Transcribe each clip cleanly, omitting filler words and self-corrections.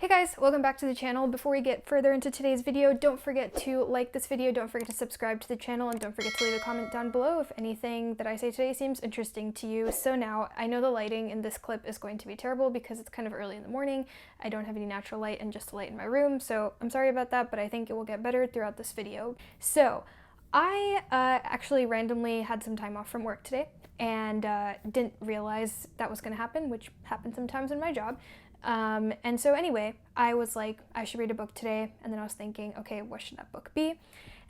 Hey guys, welcome back to the channel. Before we get further into today's video, don't forget to like this video, don't forget to subscribe to the channel, and don't forget to leave a comment down below if anything that I say today seems interesting to you. So now, I know the lighting in this clip is going to be terrible because it's kind of early in the morning. I don't have any natural light and just a light in my room, so I'm sorry about that, but I think it will get better throughout this video. So, I actually randomly had some time off from work today and didn't realize that was going to happen, which happens sometimes in my job. And so anyway, I was like, I should read a book today, and then I was thinking, okay, what should that book be?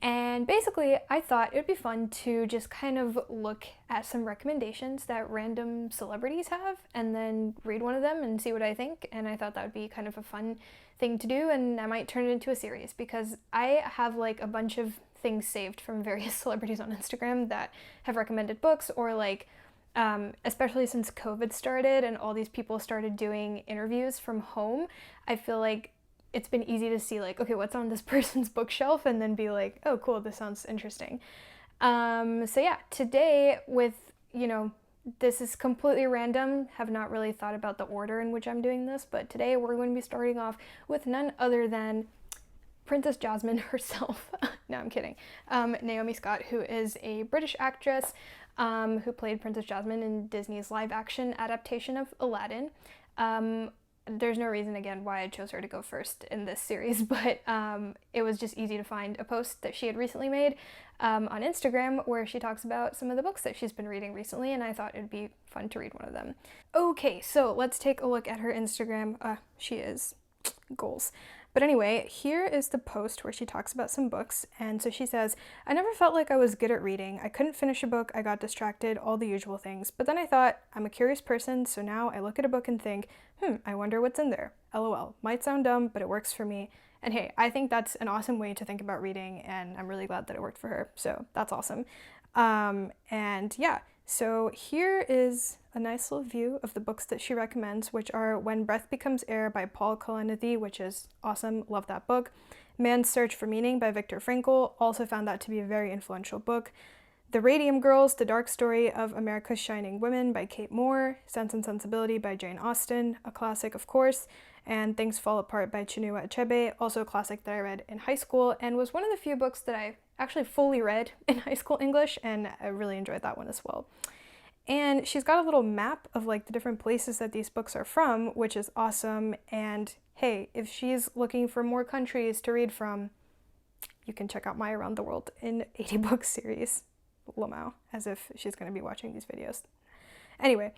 And basically, I thought it would be fun to just kind of look at some recommendations that random celebrities have, and then read one of them and see what I think, and I thought that would be kind of a fun thing to do, and I might turn it into a series, because I have like a bunch of things saved from various celebrities on Instagram that have recommended books, or like especially since COVID started and all these people started doing interviews from home, I feel like it's been easy to see like, okay, what's on this person's bookshelf, and then be like, oh cool, this sounds interesting. So yeah, today this is completely random, have not really thought about the order in which I'm doing this, but today we're going to be starting off with none other than Princess Jasmine herself. No, I'm kidding. Naomi Scott, who is a British actress who played Princess Jasmine in Disney's live-action adaptation of Aladdin. There's no reason, again, why I chose her to go first in this series, but it was just easy to find a post that she had recently made on Instagram where she talks about some of the books that she's been reading recently, and I thought it'd be fun to read one of them. Okay, so let's take a look at her Instagram. She is goals. But anyway, here is the post where she talks about some books, and so she says, I never felt like I was good at reading. I couldn't finish a book, I got distracted, all the usual things. But then I thought, I'm a curious person, so now I look at a book and think, I wonder what's in there. LOL. Might sound dumb, but it works for me. And hey, I think that's an awesome way to think about reading, and I'm really glad that it worked for her, so that's awesome. And yeah, so here is a nice little view of the books that she recommends, which are When Breath Becomes Air by Paul Kalanithi, which is awesome, love that book. Man's Search for Meaning by Viktor Frankl, also found that to be a very influential book. The Radium Girls, The Dark Story of America's Shining Women by Kate Moore. Sense and Sensibility by Jane Austen, a classic of course. And Things Fall Apart by Chinua Achebe, also a classic that I read in high school and was one of the few books that I actually fully read in high school English, and I really enjoyed that one as well. And she's got a little map of like the different places that these books are from, which is awesome. And hey, if she's looking for more countries to read from, you can check out my Around the World in 80 Books series. Lamau, as if she's going to be watching these videos. Anyway,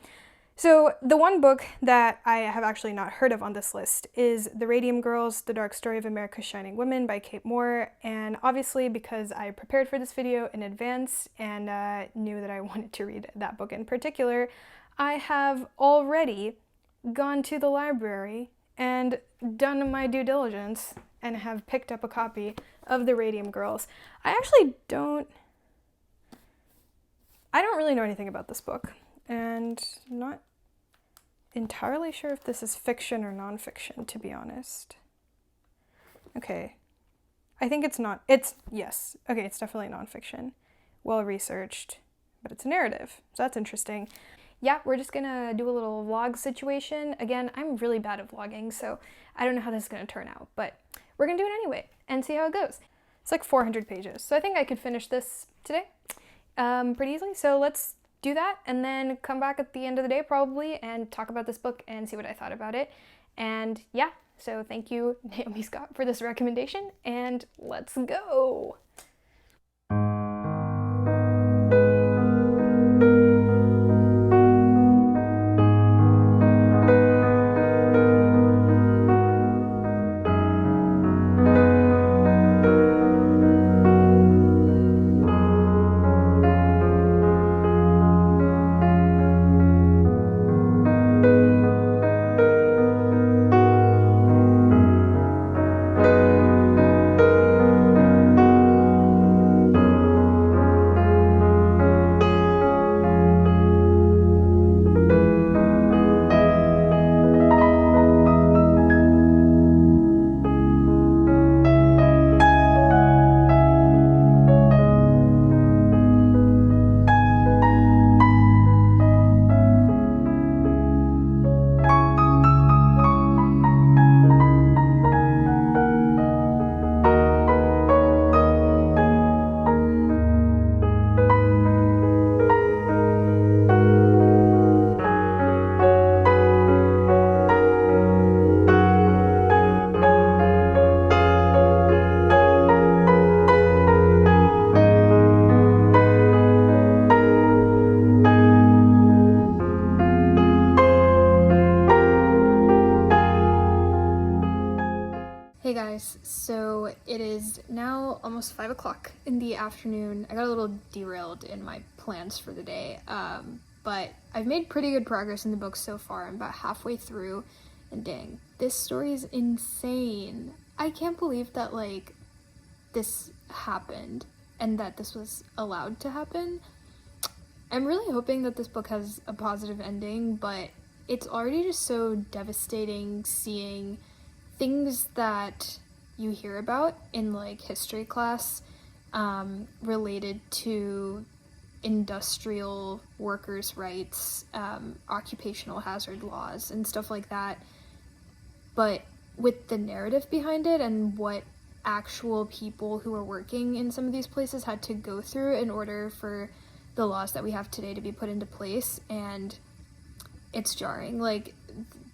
so the one book that I have actually not heard of on this list is The Radium Girls, The Dark Story of America's Shining Women by Kate Moore, and obviously because I prepared for this video in advance and knew that I wanted to read that book in particular, I have already gone to the library and done my due diligence and have picked up a copy of The Radium Girls. I actually don't really know anything about this book, and I'm not entirely sure if this is fiction or nonfiction, to be honest. Okay, I think it's not. Yes. Okay, it's definitely nonfiction. Well researched, but it's a narrative, so that's interesting. Yeah, we're just gonna do a little vlog situation. Again, I'm really bad at vlogging, so I don't know how this is gonna turn out, but we're gonna do it anyway and see how it goes. It's like 400 pages, so I think I could finish this today pretty easily. So let's do that and then come back at the end of the day probably and talk about this book and see what I thought about it. And yeah, so thank you, Naomi Scott, for this recommendation, and let's go! guys, so it is now almost 5 o'clock in the afternoon. I got a little derailed in my plans for the day, but I've made pretty good progress in the book so far. I'm about halfway through, and dang, this story is insane. I can't believe that, like, this happened and that this was allowed to happen. I'm really hoping that this book has a positive ending, but it's already just so devastating seeing things that you hear about in, like, history class related to industrial workers' rights, occupational hazard laws, and stuff like that. But with the narrative behind it and what actual people who are working in some of these places had to go through in order for the laws that we have today to be put into place, and it's jarring. Like,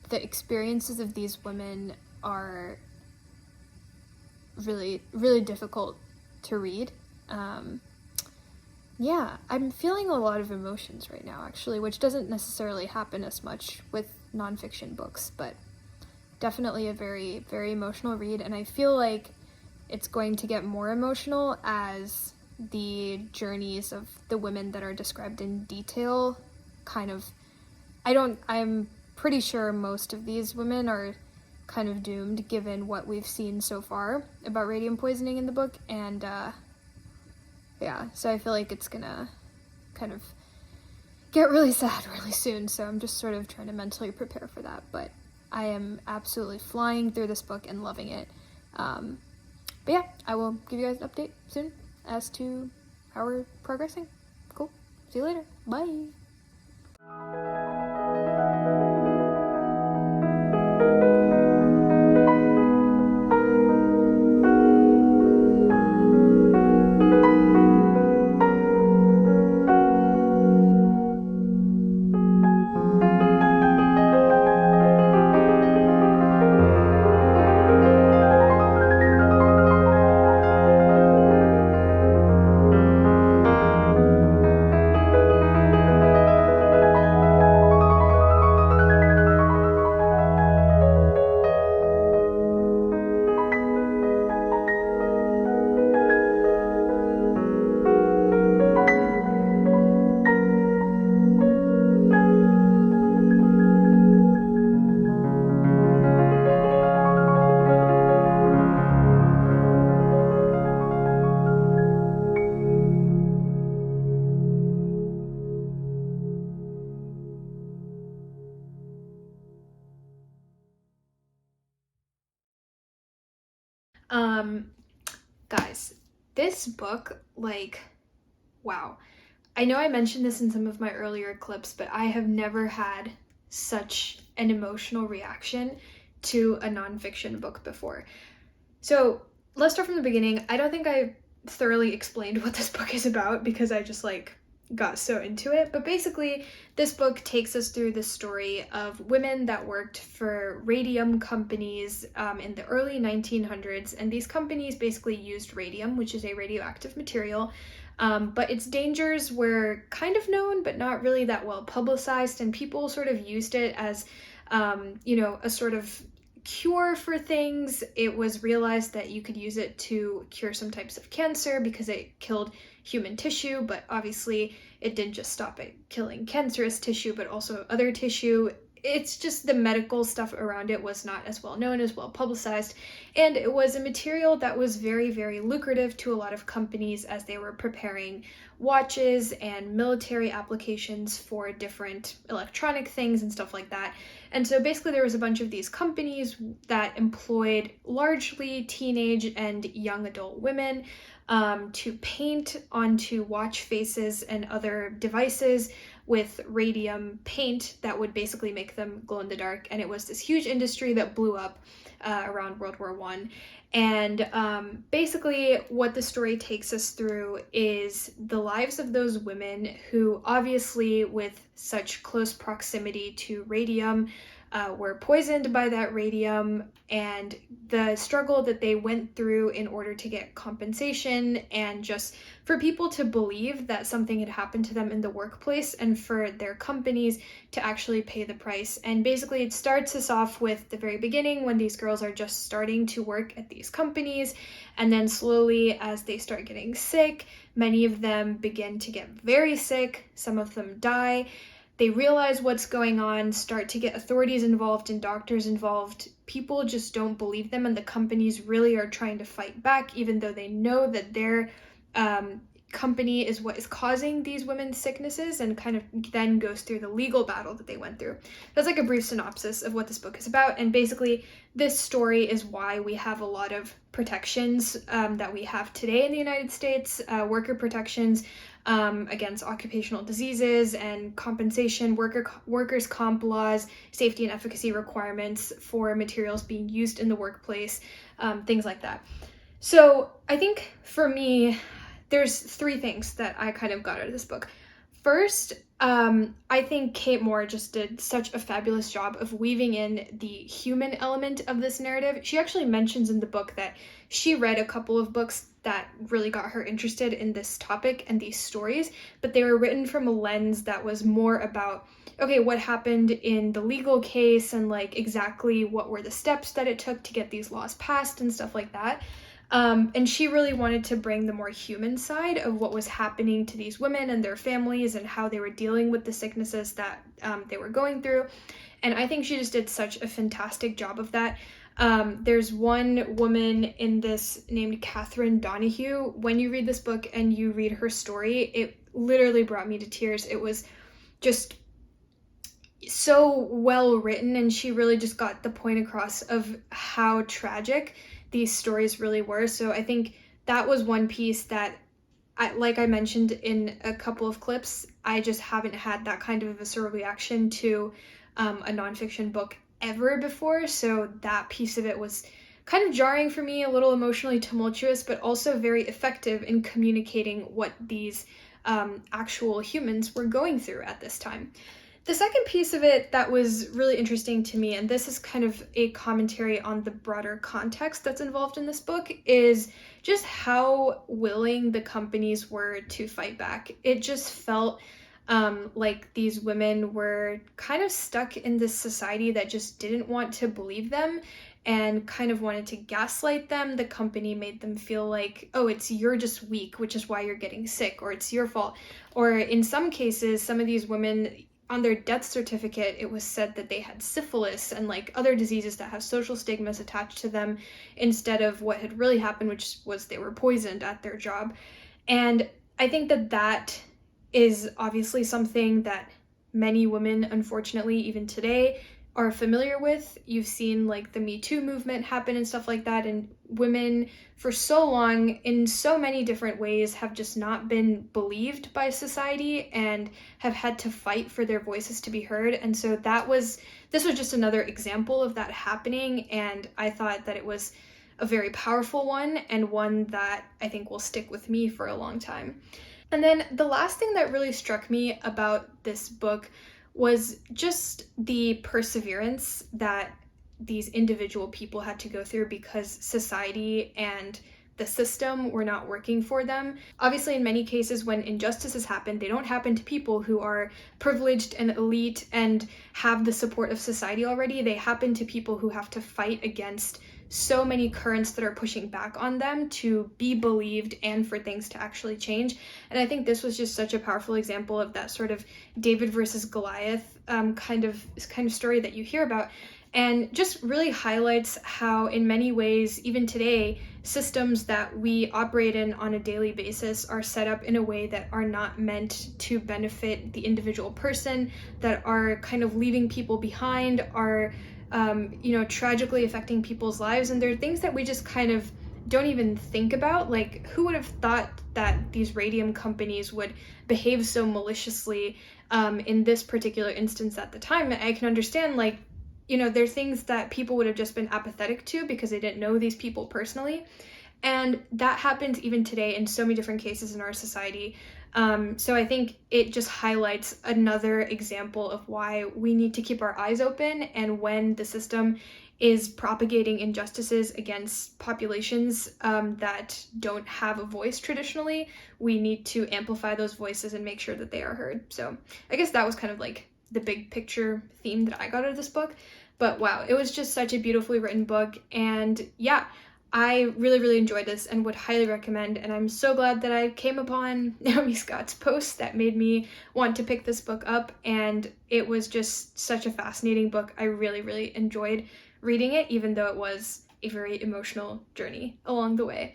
the experiences of these women are really, really difficult to read. Yeah, I'm feeling a lot of emotions right now, actually, which doesn't necessarily happen as much with nonfiction books, but definitely a very, very emotional read, and I feel like it's going to get more emotional as the journeys of the women that are described in detail kind of, I'm pretty sure most of these women are kind of doomed given what we've seen so far about radium poisoning in the book, and yeah, so I feel like it's gonna kind of get really sad really soon, so I'm just sort of trying to mentally prepare for that, but I am absolutely flying through this book and loving it. But yeah, I will give you guys an update soon as to how we're progressing. Cool. See you later. Bye. Guys, this book, like, wow. I know I mentioned this in some of my earlier clips, but I have never had such an emotional reaction to a nonfiction book before. So let's start from the beginning. I don't think I thoroughly explained what this book is about because I just, like, got so into it, but basically this book takes us through the story of women that worked for radium companies in the early 1900s, and these companies basically used radium, which is a radioactive material, but its dangers were kind of known but not really that well publicized, and people sort of used it as a sort of cure for things. It was realized that you could use it to cure some types of cancer because it killed human tissue, but obviously it didn't just stop at killing cancerous tissue, but also other tissue. It's just the medical stuff around it was not as well known, as well publicized, and it was a material that was very, very lucrative to a lot of companies as they were preparing watches and military applications for different electronic things and stuff like that. And so basically there was a bunch of these companies that employed largely teenage and young adult women to paint onto watch faces and other devices with radium paint that would basically make them glow in the dark. And it was this huge industry that blew up around World War I. And basically what the story takes us through is the lives of those women who, obviously with such close proximity to radium, were poisoned by that radium, and the struggle that they went through in order to get compensation, and just for people to believe that something had happened to them in the workplace, and for their companies to actually pay the price. And basically it starts us off with the very beginning when these girls are just starting to work at these companies, and then slowly as they start getting sick, many of them begin to get very sick, some of them die. They realize what's going on, start to get authorities involved and doctors involved. People just don't believe them, and the companies really are trying to fight back, even though they know that their company is what is causing these women's sicknesses, and kind of then goes through the legal battle that they went through. That's like a brief synopsis of what this book is about, and basically this story is why we have a lot of protections that we have today in the United States, worker protections against occupational diseases and compensation, workers' comp laws, safety and efficacy requirements for materials being used in the workplace, things like that. So I think for me, there's three things that I kind of got out of this book. First, I think Kate Moore just did such a fabulous job of weaving in the human element of this narrative. She actually mentions in the book that she read a couple of books that really got her interested in this topic and these stories, but they were written from a lens that was more about, okay, what happened in the legal case and like exactly what were the steps that it took to get these laws passed and stuff like that. And she really wanted to bring the more human side of what was happening to these women and their families and how they were dealing with the sicknesses that they were going through. And I think she just did such a fantastic job of that. There's one woman in this named Catherine Donahue. When you read this book and you read her story, it literally brought me to tears. It was just so well written, and she really just got the point across of how tragic these stories really were. So I think that was one piece that, like I mentioned in a couple of clips, I just haven't had that kind of a visceral reaction to a nonfiction book ever before. So that piece of it was kind of jarring for me, a little emotionally tumultuous, but also very effective in communicating what these actual humans were going through at this time. The second piece of it that was really interesting to me, and this is kind of a commentary on the broader context that's involved in this book, is just how willing the companies were to fight back. It just felt like these women were kind of stuck in this society that just didn't want to believe them and kind of wanted to gaslight them. The company made them feel like, oh, you're just weak, which is why you're getting sick, or it's your fault. Or in some cases, some of these women, on their death certificate, it was said that they had syphilis and like other diseases that have social stigmas attached to them, instead of what had really happened, which was they were poisoned at their job. And I think that that is obviously something that many women, unfortunately, even today, are familiar with. You've seen like the Me Too movement happen and stuff like that, and women for so long in so many different ways have just not been believed by society and have had to fight for their voices to be heard. And so this was just another example of that happening, and I thought that it was a very powerful one, and one that I think will stick with me for a long time. And then the last thing that really struck me about this book was just the perseverance that these individual people had to go through, because society and the system were not working for them. Obviously, in many cases, when injustices happen, they don't happen to people who are privileged and elite and have the support of society already. They happen to people who have to fight against so many currents that are pushing back on them to be believed and for things to actually change. And I think this was just such a powerful example of that sort of David versus Goliath kind of story that you hear about, and just really highlights how in many ways, even today, systems that we operate in on a daily basis are set up in a way that are not meant to benefit the individual person, that are kind of leaving people behind, are tragically affecting people's lives. And there are things that we just kind of don't even think about. Like, who would have thought that these radium companies would behave so maliciously in this particular instance at the time? I can understand, like, there are things that people would have just been apathetic to because they didn't know these people personally. And that happens even today in so many different cases in our society. So I think it just highlights another example of why we need to keep our eyes open, and when the system is propagating injustices against populations that don't have a voice traditionally, we need to amplify those voices and make sure that they are heard. So I guess that was kind of like the big picture theme that I got out of this book. But wow, it was just such a beautifully written book, and yeah, I really enjoyed this and would highly recommend, and I'm so glad that I came upon Naomi Scott's post that made me want to pick this book up, and it was just such a fascinating book. I really enjoyed reading it, even though it was a very emotional journey along the way.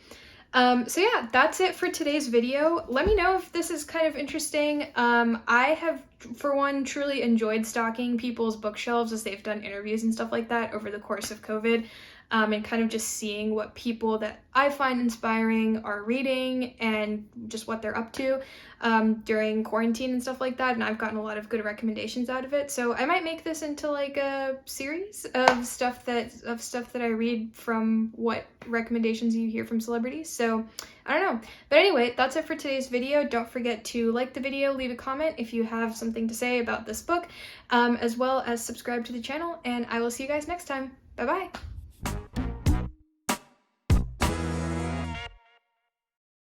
So yeah, that's it for today's video. Let me know if this is kind of interesting. I have, for one, truly enjoyed stalking people's bookshelves as they've done interviews and stuff like that over the course of COVID, and kind of just seeing what people that I find inspiring are reading and just what they're up to during quarantine and stuff like that, and I've gotten a lot of good recommendations out of it. So I might make this into like a series of stuff that I read from what recommendations you hear from celebrities. So I don't know. But anyway, that's it for today's video. Don't forget to like the video, leave a comment if you have something to say about this book, as well as subscribe to the channel, and I will see you guys next time. Bye bye!